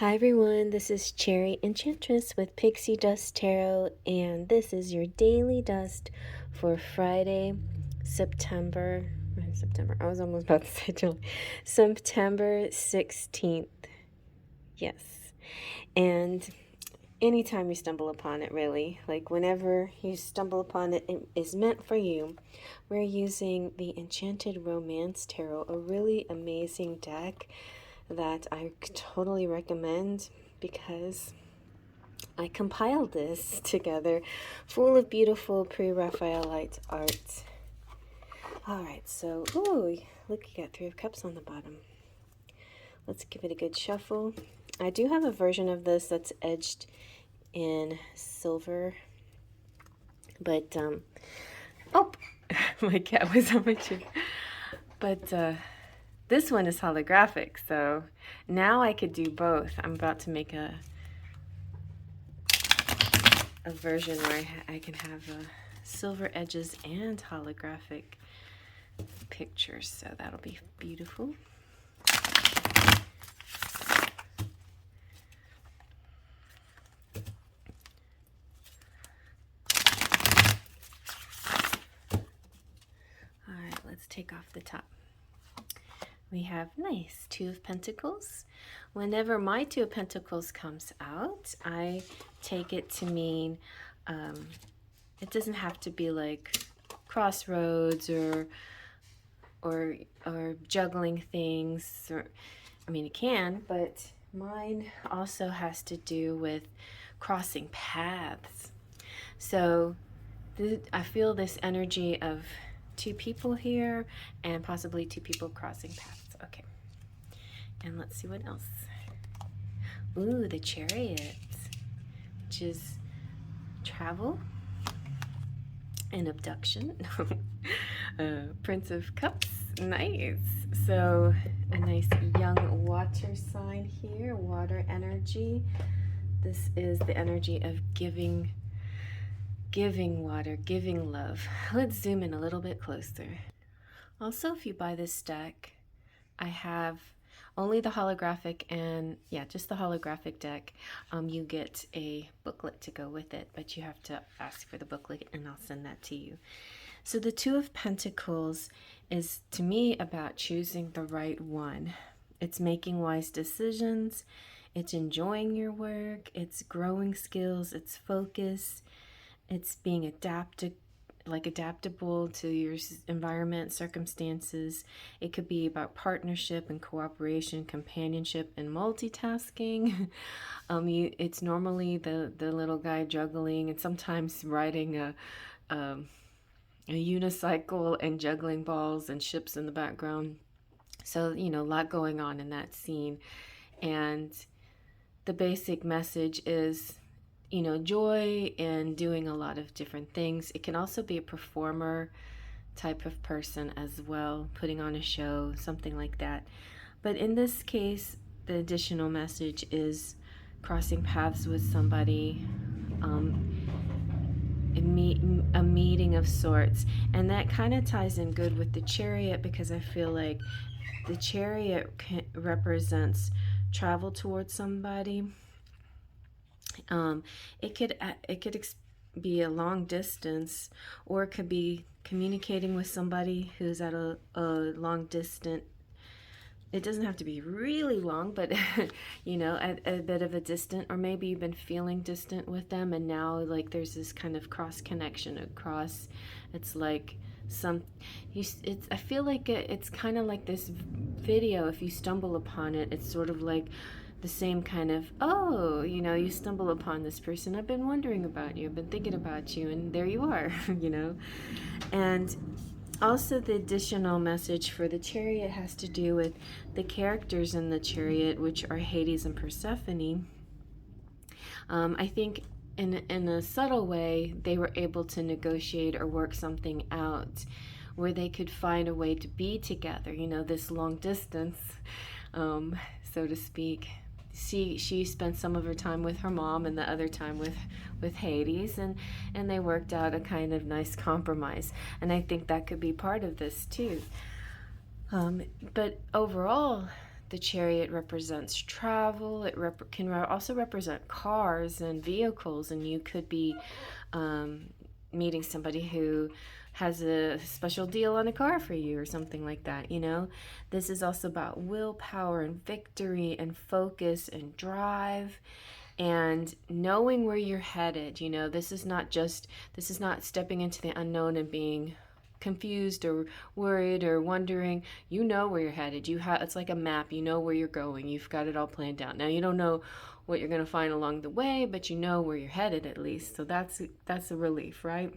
Hi everyone, this is Cherry Enchantress with Pixie Dust Tarot, and this is your daily dust for Friday, September, I was almost about to say July, September 16th. Yes. And anytime you stumble upon it, really, like whenever you stumble upon it, it is meant for you. We're using the Enchanted Romance Tarot, a really amazing deck that I totally recommend because I compiled this together full of beautiful pre-Raphaelite art. Alright, so, ooh, look, you got 3 of Cups on the bottom. Let's give it a good shuffle. I do have a version of this that's edged in silver, but, oh, my cat was on my chair. But, this one is holographic, so now I could do both. I'm about to make a version where I can have silver edges and holographic pictures, so that'll be beautiful. All right, let's take off the top. We have nice 2 of Pentacles. Whenever my 2 of Pentacles comes out, I take it to mean it doesn't have to be like crossroads or juggling things, or I mean it can, but mine also has to do with crossing paths. So I feel this energy of 2 people here and possibly 2 people crossing paths. Okay, and let's see what else. Ooh, the Chariot, which is travel and abduction. Prince of Cups, nice. So a nice young water sign here, water energy. This is the energy of giving water, giving love. Let's zoom in a little bit closer. Also, if you buy this deck, I have only the holographic, and yeah, just the holographic deck. You get a booklet to go with it, but you have to ask for the booklet and I'll send that to you. So the 2 of Pentacles is, to me, about choosing the right one. It's making wise decisions, it's enjoying your work, it's growing skills, it's focus, it's being adaptable to your environment, circumstances. It could be about partnership and cooperation, companionship, and multitasking. It's normally the little guy juggling and sometimes riding a unicycle and juggling balls and ships in the background. So, you know, a lot going on in that scene. And the basic message is, you know, joy and doing a lot of different things. It can also be a performer type of person as well, putting on a show, something like that. But in this case, the additional message is crossing paths with somebody, a meeting of sorts. And that kind of ties in good with the Chariot, because I feel like the Chariot represents travel towards somebody. It could be a long distance, or it could be communicating with somebody who's at a long distance. It doesn't have to be really long, but you know, at a bit of a distant, or maybe you've been feeling distant with them, and now like there's this kind of cross connection across. It's like I feel like it's kind of like this video. If you stumble upon it, it's sort of like the same kind of, oh, you know, you stumble upon this person. I've been wondering about you. I've been thinking about you, and there you are, you know. And also the additional message for the Chariot has to do with the characters in the Chariot, which are Hades and Persephone. I think in a subtle way, they were able to negotiate or work something out where they could find a way to be together, you know, this long distance, so to speak. She spent some of her time with her mom and the other time with Hades, and they worked out a kind of nice compromise. And I think that could be part of this too. But overall, The Chariot represents travel. It can also represent cars and vehicles, and you could be meeting somebody who has a special deal on a car for you or something like that, you know. This is also about willpower and victory and focus and drive and knowing where you're headed. You know, this is not stepping into the unknown and being confused or worried or wondering. You know where you're headed. It's like a map. You know where you're going. You've got it all planned out. Now you don't know what you're going to find along the way, but you know where you're headed at least. So that's a relief, right?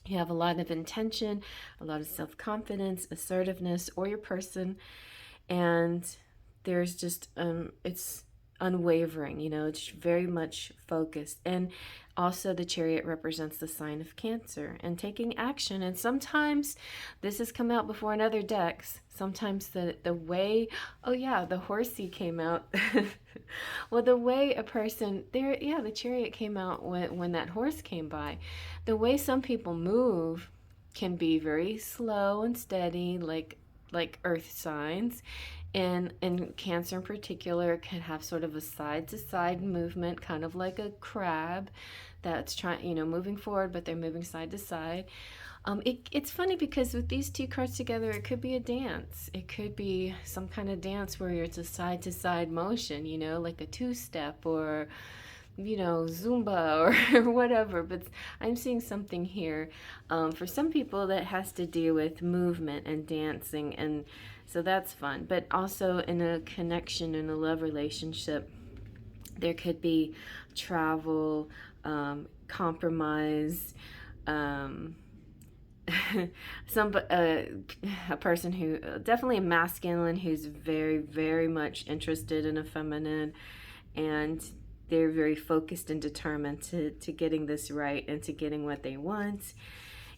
You have a lot of intention, a lot of self-confidence, assertiveness, or your person, and there's just it's unwavering, you know, it's very much focused. And also the Chariot represents the sign of Cancer and taking action. And sometimes this has come out before in other decks. Sometimes the way, oh yeah, the horsey came out. Well, the way a person there, yeah, the Chariot came out when that horse came by. The way some people move can be very slow and steady, like earth signs. And Cancer in particular can have sort of a side-to-side movement, kind of like a crab that's trying, you know, moving forward, but they're moving side to side. It's funny because with these two cards together, it could be a dance. It could be some kind of dance where it's a side-to-side motion, you know, like a two-step or, you know, Zumba or whatever. But I'm seeing something here for some people that has to do with movement and dancing, and so that's fun. But also in a connection, in a love relationship, there could be travel, compromise, a person who definitely a masculine who's very, very much interested in a feminine, and they're very focused and determined to getting this right and to getting what they want.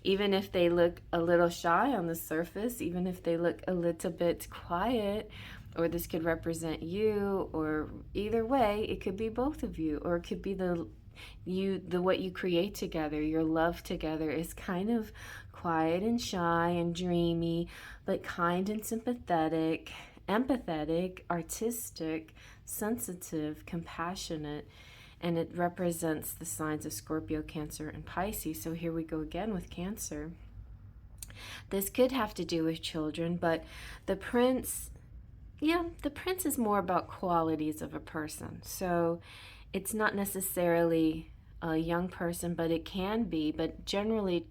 Even if they look a little shy on the surface, even if they look a little bit quiet, or this could represent you, or either way, it could be both of you, or it could be the what you create together. Your love together is kind of quiet and shy and dreamy, but kind and sympathetic, empathetic, artistic, sensitive, compassionate, and it represents the signs of Scorpio, Cancer, and Pisces. So here we go again with Cancer. This could have to do with children, but the prince is more about qualities of a person. So it's not necessarily a young person, but it can be. But generally,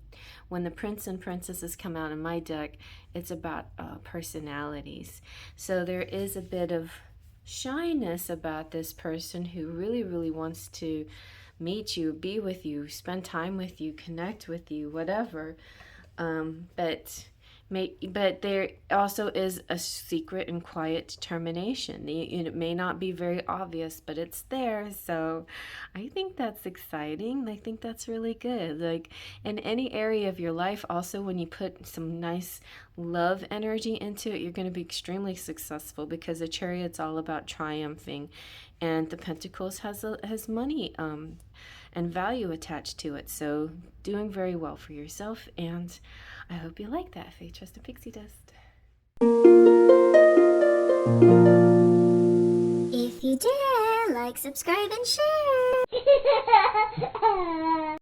when the prince and princesses come out in my deck, it's about personalities. So there is a bit of shyness about this person who really, really wants to meet you, be with you, spend time with you, connect with you, whatever. But there also is a secret and quiet determination. It may not be very obvious, but it's there. So I think that's exciting. I think that's really good. Like in any area of your life, also when you put some nice love energy into it, you're going to be extremely successful, because the Chariot's all about triumphing, and the Pentacles has money and value attached to it. So doing very well for yourself, and I hope you like that. Faith, Trust, and Pixie Dust. If you dare, like, subscribe, and share.